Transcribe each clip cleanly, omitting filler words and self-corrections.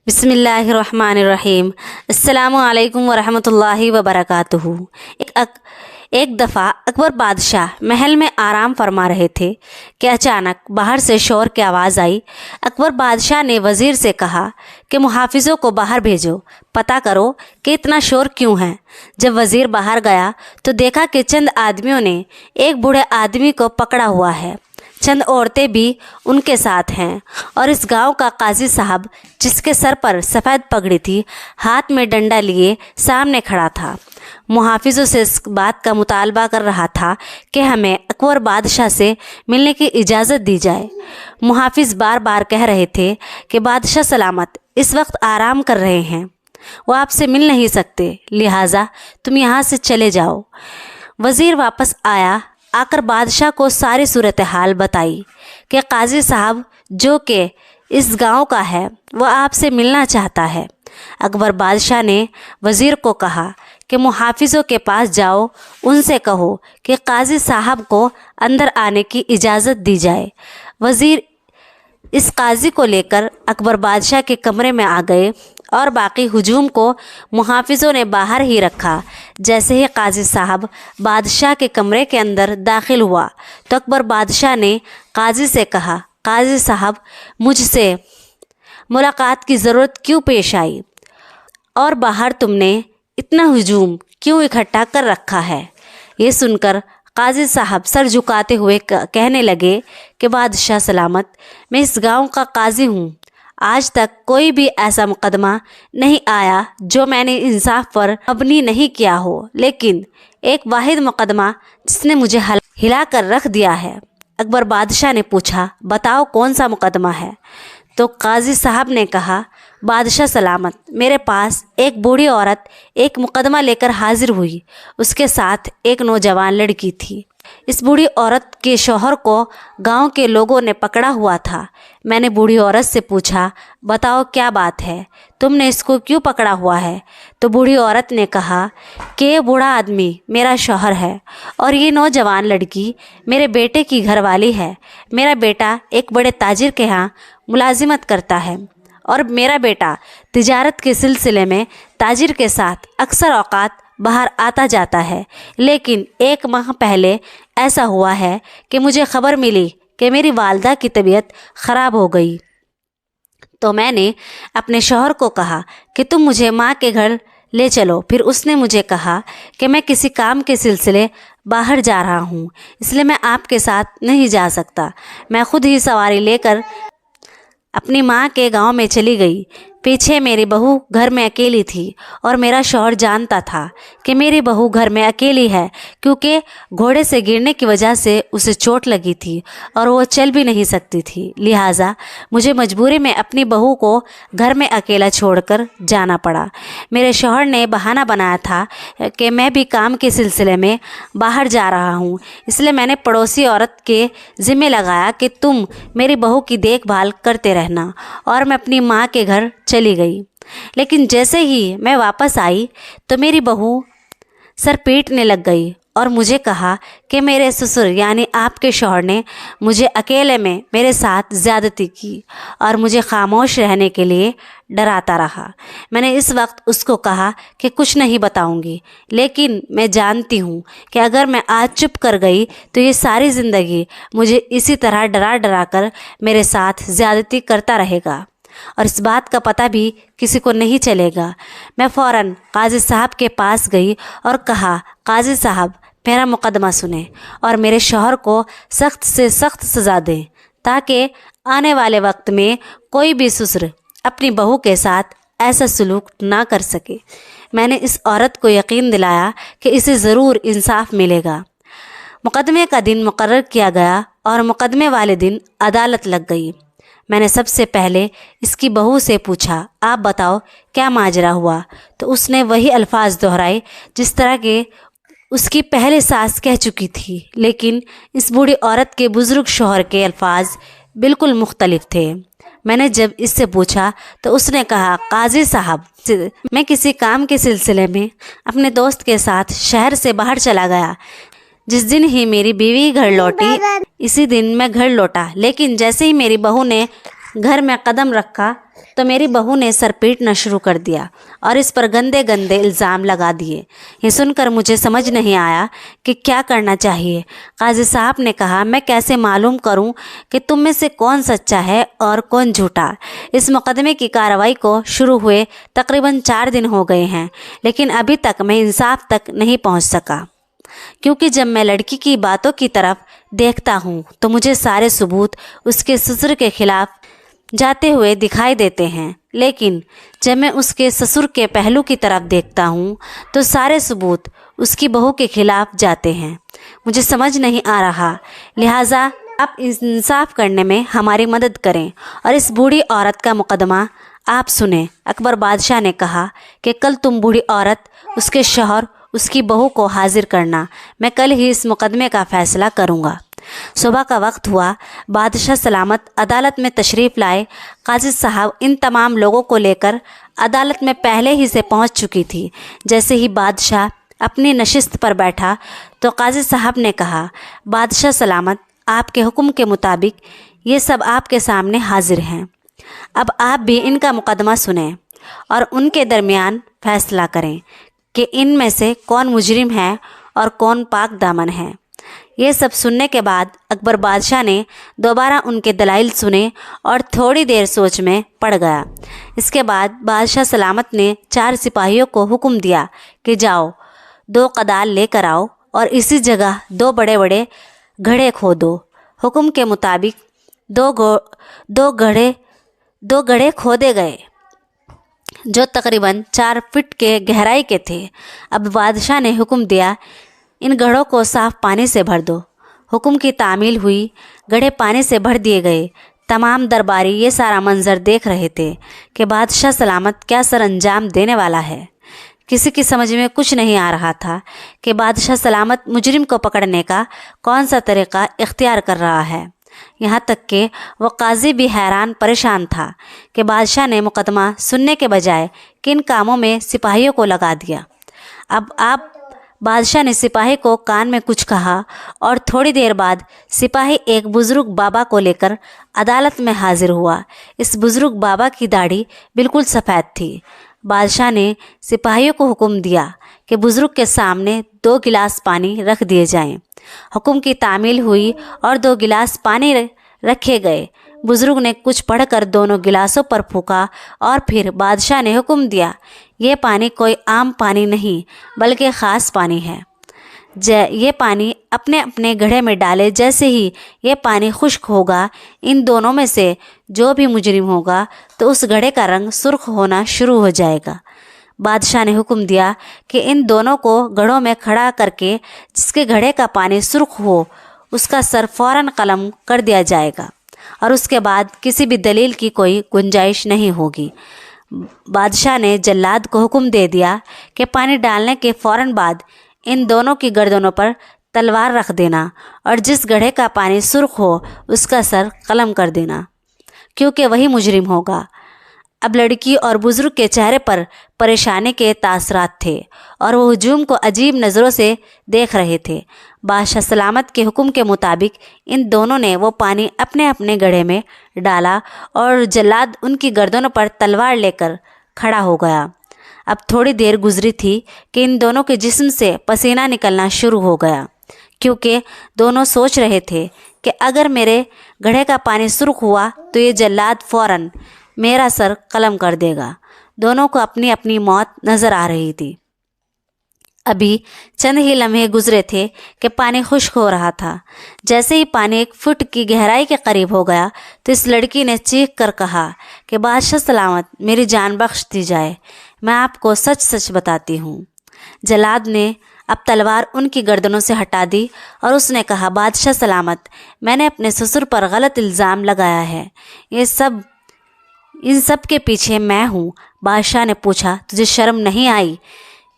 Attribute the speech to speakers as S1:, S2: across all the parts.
S1: बिस्मिल्लाहिर्रहमानिर्रहीम। अस्सलामु अलैकुम वरहमतुल्लाहि वबरकातुहू। एक दफ़ा अकबर बादशाह महल में आराम फरमा रहे थे कि अचानक बाहर से शोर की आवाज़ आई। अकबर बादशाह ने वज़ीर से कहा कि मुहाफ़िज़ों को बाहर भेजो, पता करो कि इतना शोर क्यों है। जब वज़ीर बाहर गया तो देखा कि चंद आदमियों ने एक बूढ़े आदमी को पकड़ा हुआ है, चंद औरतें भी उनके साथ हैं और इस गांव का काजी साहब, जिसके सर पर सफ़ेद पगड़ी थी, हाथ में डंडा लिए सामने खड़ा था। मुहाफ़िज़ों से इस बात का मुतालबा कर रहा था कि हमें अकबर बादशाह से मिलने की इजाज़त दी जाए। मुहाफ़िज़ बार बार कह रहे थे कि बादशाह सलामत इस वक्त आराम कर रहे हैं, वो आपसे मिल नहीं सकते, लिहाजा तुम यहाँ से चले जाओ। वज़ीर वापस आकर बादशाह को सारी सूरत हाल बताई कि काजी साहब जो कि इस गांव का है वह आपसे मिलना चाहता है। अकबर बादशाह ने वज़ीर को कहा कि मुहाफ़िज़ों के पास जाओ, उनसे कहो कि काजी साहब को अंदर आने की इजाज़त दी जाए। वज़ीर इस काजी को लेकर अकबर बादशाह के कमरे में आ गए और बाकी हुजूम को मुहाफ़िज़ों ने बाहर ही रखा। जैसे ही काजी साहब बादशाह के कमरे के अंदर दाखिल हुआ तो अकबर बादशाह ने काजी से कहा, काजी साहब मुझसे मुलाकात की ज़रूरत क्यों पेश आई और बाहर तुमने इतना हुजूम क्यों इकट्ठा कर रखा है। ये सुनकर काजी साहब सर झुकाते हुए कहने लगे कि बादशाह सलामत, मैं इस गांव का काजी हूँ। आज तक कोई भी ऐसा मुकदमा नहीं आया जो मैंने इंसाफ पर मबनी नहीं किया हो, लेकिन एक वाहिद मुकदमा जिसने मुझे हिला कर रख दिया है। अकबर बादशाह ने पूछा, बताओ कौन सा मुकदमा है। तो काजी साहब ने कहा, बादशाह सलामत, मेरे पास एक बूढ़ी औरत एक मुकदमा लेकर हाजिर हुई। उसके साथ एक नौजवान लड़की थी। इस बूढ़ी औरत के शौहर को गांव के लोगों ने पकड़ा हुआ था। मैंने बूढ़ी औरत से पूछा, बताओ क्या बात है, तुमने इसको क्यों पकड़ा हुआ है। तो बूढ़ी औरत ने कहा कि ये बूढ़ा आदमी मेरा शौहर है और ये नौजवान लड़की मेरे बेटे की घरवाली है। मेरा बेटा एक बड़े ताजिर के यहाँ मुलाजिमत करता है और मेरा बेटा तिजारत के सिलसिले में ताजिर के साथ अक्सर औकात बाहर आता जाता है, लेकिन एक माह पहले ऐसा हुआ है कि मुझे खबर मिली कि मेरी वालदा की तबीयत ख़राब हो गई। तो मैंने अपने शौहर को कहा कि तुम मुझे माँ के घर ले चलो। फिर उसने मुझे कहा कि मैं किसी काम के सिलसिले बाहर जा रहा हूँ, इसलिए मैं आपके साथ नहीं जा सकता। मैं खुद ही सवारी लेकर अपनी माँ के गांव में चली गई। पीछे मेरी बहू घर में अकेली थी और मेरा शौहर जानता था कि मेरी बहू घर में अकेली है, क्योंकि घोड़े से गिरने की वजह से उसे चोट लगी थी और वो चल भी नहीं सकती थी। लिहाजा मुझे मजबूरी में अपनी बहू को घर में अकेला छोड़कर जाना पड़ा। मेरे शौहर ने बहाना बनाया था कि मैं भी काम के सिलसिले में बाहर जा रहा हूँ, इसलिए मैंने पड़ोसी औरत के ज़िम्मे लगाया कि तुम मेरी बहू की देखभाल करते रहना, और मैं अपनी माँ के घर चली गई। लेकिन जैसे ही मैं वापस आई तो मेरी बहू सर पीटने लग गई और मुझे कहा कि मेरे ससुर यानी आपके शौहर ने मुझे अकेले में मेरे साथ ज़्यादती की और मुझे खामोश रहने के लिए डराता रहा। मैंने इस वक्त उसको कहा कि कुछ नहीं बताऊंगी, लेकिन मैं जानती हूँ कि अगर मैं आज चुप कर गई तो ये सारी ज़िंदगी मुझे इसी तरह डरा डरा कर मेरे साथ ज़्यादती करता रहेगा और इस बात का पता भी किसी को नहीं चलेगा। मैं फ़ौरन काजी साहब के पास गई और कहा, काजी साहब मेरा मुकदमा सुने और मेरे शौहर को सख्त से सख्त सज़ा दें, ताकि आने वाले वक्त में कोई भी ससुर अपनी बहू के साथ ऐसा सलूक ना कर सके। मैंने इस औरत को यकीन दिलाया कि इसे ज़रूर इंसाफ मिलेगा। मुकदमे का दिन मुकर्रर किया गया और मुकदमे वाले दिन अदालत लग गई। मैंने सबसे पहले इसकी बहू से पूछा, आप बताओ क्या माजरा हुआ। तो उसने वही अल्फाज दोहराए जिस तरह के उसकी पहले सास कह चुकी थी, लेकिन इस बूढ़ी औरत के बुज़ुर्ग शौहर के अल्फाज बिल्कुल मुख्तलिफ थे। मैंने जब इससे पूछा तो उसने कहा, काजी साहब मैं किसी काम के सिलसिले में अपने दोस्त के साथ शहर से बाहर चला गया। जिस दिन ही मेरी बीवी घर लौटी, इसी दिन मैं घर लौटा, लेकिन जैसे ही मेरी बहू ने घर में कदम रखा तो मेरी बहू ने सर पीटना शुरू कर दिया और इस पर गंदे गंदे इल्ज़ाम लगा दिए। ये सुनकर मुझे समझ नहीं आया कि क्या करना चाहिए। काजी साहब ने कहा, मैं कैसे मालूम करूं कि तुम में से कौन सच्चा है और कौन झूठा। इस मुकदमे की कार्रवाई को शुरू हुए तकरीबन 4 दिन हो गए हैं, लेकिन अभी तक मैं इंसाफ तक नहीं पहुंच सका, क्योंकि जब मैं लड़की की बातों की तरफ देखता हूँ तो मुझे सारे सबूत उसके ससुर के खिलाफ जाते हुए दिखाई देते हैं, लेकिन जब मैं उसके ससुर के पहलू की तरफ देखता हूँ तो सारे सबूत उसकी बहू के खिलाफ जाते हैं। मुझे समझ नहीं आ रहा, लिहाजा आप इंसाफ करने में हमारी मदद करें और इस बूढ़ी औरत का मुकदमा आप सुने। अकबर बादशाह ने कहा कि कल तुम बूढ़ी औरत, उसके शौहर, उसकी बहू को हाजिर करना, मैं कल ही इस मुकदमे का फ़ैसला करूँगा। सुबह का वक्त हुआ। बादशाह सलामत अदालत में तशरीफ़ लाए। काजी साहब इन तमाम लोगों को लेकर अदालत में पहले ही से पहुंच चुकी थी। जैसे ही बादशाह अपनी नशिस्त पर बैठा तो काजी साहब ने कहा, बादशाह सलामत, आपके हुक्म के मुताबिक ये सब आपके सामने हाजिर हैं। अब आप भी इनका मुकदमा सुनें और उनके दरमियान फ़ैसला करें कि इनमें से कौन मुजरिम है और कौन पाक दामन है। ये सब सुनने के बाद अकबर बादशाह ने दोबारा उनके दलाइल सुने और थोड़ी देर सोच में पड़ गया। इसके बाद बादशाह सलामत ने 4 सिपाहियों को हुक्म दिया कि जाओ, 2 कदाल लेकर आओ और इसी जगह 2 बड़े बड़े घड़े खोदो। हुक्म के मुताबिक 2 घड़े खोदे गए जो तकरीबन 4 फीट के गहराई के थे। अब बादशाह ने हुक्म दिया, इन घड़ों को साफ़ पानी से भर दो। हुक्म की तामील हुई, घड़े पानी से भर दिए गए। तमाम दरबारी ये सारा मंजर देख रहे थे कि बादशाह सलामत क्या सर अंजाम देने वाला है। किसी की समझ में कुछ नहीं आ रहा था कि बादशाह सलामत मुजरिम को पकड़ने का कौन सा तरीक़ा इख्तियार कर रहा है। यहाँ तक कि वह काजी भी हैरान परेशान था कि बादशाह ने मुकदमा सुनने के बजाय किन कामों में सिपाहियों को लगा दिया। अब बादशाह ने सिपाही को कान में कुछ कहा और थोड़ी देर बाद सिपाही एक बुज़ुर्ग बाबा को लेकर अदालत में हाजिर हुआ। इस बुज़ुर्ग बाबा की दाढ़ी बिल्कुल सफ़ेद थी। बादशाह ने सिपाहियों को हुक्म दिया कि बुज़ुर्ग के सामने 2 गिलास पानी रख दिए जाएं। हुक्म की तामील हुई और 2 गिलास पानी रखे गए। बुज़ुर्ग ने कुछ पढ़कर दोनों गिलासों पर फूंका और फिर बादशाह ने हुक्म दिया, ये पानी कोई आम पानी नहीं बल्कि ख़ास पानी है। ये पानी अपने अपने घड़े में डाले। जैसे ही ये पानी खुश्क होगा, इन दोनों में से जो भी मुजरिम होगा तो उस घड़े का रंग सुर्ख होना शुरू हो जाएगा। बादशाह ने हुक्म दिया कि इन दोनों को घड़ों में खड़ा करके जिसके घड़े का पानी सुर्ख हो उसका सर फ़ौरन कलम कर दिया जाएगा और उसके बाद किसी भी दलील की कोई गुंजाइश नहीं होगी। बादशाह ने जल्लाद को हुक्म दे दिया कि पानी डालने के फ़ौरन बाद इन दोनों की गर्दनों पर तलवार रख देना और जिस घड़े का पानी सुर्ख हो उसका सर कलम कर देना, क्योंकि वही मुजरिम होगा। अब लड़की और बुज़ुर्ग के चेहरे पर परेशानी के तासरात थे और वो हुजूम को अजीब नज़रों से देख रहे थे। बादशाह सलामत के हुक्म के मुताबिक इन दोनों ने वो पानी अपने अपने घड़े में डाला और जल्लाद उनकी गर्दनों पर तलवार लेकर खड़ा हो गया। अब थोड़ी देर गुजरी थी कि इन दोनों के जिस्म से पसीना निकलना शुरू हो गया, क्योंकि दोनों सोच रहे थे कि अगर मेरे घड़े का पानी सुर्ख हुआ तो ये जल्लाद फ़ौरन मेरा सर कलम कर देगा। दोनों को अपनी अपनी मौत नज़र आ रही थी। अभी चंद ही लम्हे गुजरे थे कि पानी खुश्क हो रहा था। जैसे ही पानी 1 फुट की गहराई के करीब हो गया तो इस लड़की ने चीख कर कहा कि बादशाह सलामत, मेरी जान बख्श दी जाए, मैं आपको सच सच बताती हूँ। जल्लाद ने अब तलवार उनकी गर्दनों से हटा दी और उसने कहा, बादशाह सलामत, मैंने अपने ससुर पर गलत इल्ज़ाम लगाया है। इन सब के पीछे मैं हूँ। बादशाह ने पूछा, तुझे शर्म नहीं आई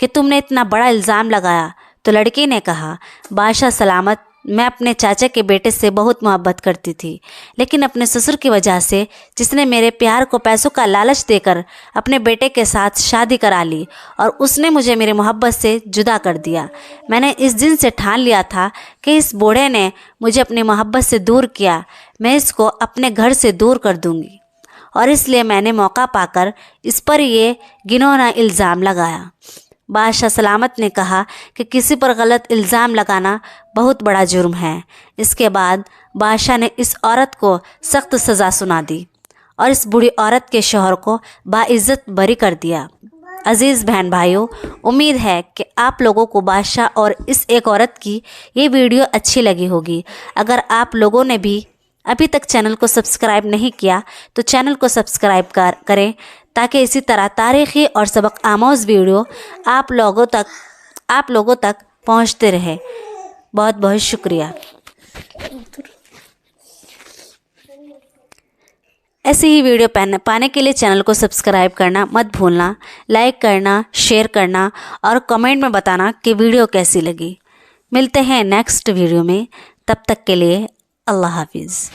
S1: कि तुमने इतना बड़ा इल्ज़ाम लगाया? तो लड़की ने कहा, बादशाह सलामत, मैं अपने चाचा के बेटे से बहुत मोहब्बत करती थी, लेकिन अपने ससुर की वजह से, जिसने मेरे प्यार को पैसों का लालच देकर अपने बेटे के साथ शादी करा ली और उसने मुझे मेरी मोहब्बत से जुदा कर दिया। मैंने इस दिन से ठान लिया था कि इस बूढ़े ने मुझे अपनी मोहब्बत से दूर किया, मैं इसको अपने घर से दूर कर दूंगी। اور اس لیے میں نے موقع پا کر اس پر یہ گھناؤنا الزام لگایا۔ بادشاہ سلامت نے کہا کہ کسی پر غلط الزام لگانا بہت بڑا جرم ہے۔ اس کے بعد بادشاہ نے اس عورت کو سخت سزا سنا دی اور اس بوڑھی عورت کے شوہر کو باعزت بری کر دیا۔ عزیز بہن بھائیوں، امید ہے کہ آپ لوگوں کو بادشاہ اور اس ایک عورت کی یہ ویڈیو اچھی لگی ہوگی۔ اگر آپ لوگوں نے بھی ابھی تک چینل کو سبسکرائب نہیں کیا تو چینل کو سبسکرائب کریں تاکہ اسی طرح تاریخی اور سبق آموز ویڈیو آپ لوگوں تک پہنچتے رہے۔ بہت بہت شکریہ۔ ایسی ہی ویڈیو پانے کے لیے چینل کو سبسکرائب کرنا مت بھولنا، لائک کرنا، شیئر کرنا اور کمنٹ میں بتانا کہ ویڈیو کیسی لگی۔ ملتے ہیں نیکسٹ ویڈیو میں، تب تک کے لیے اللہ حافظ۔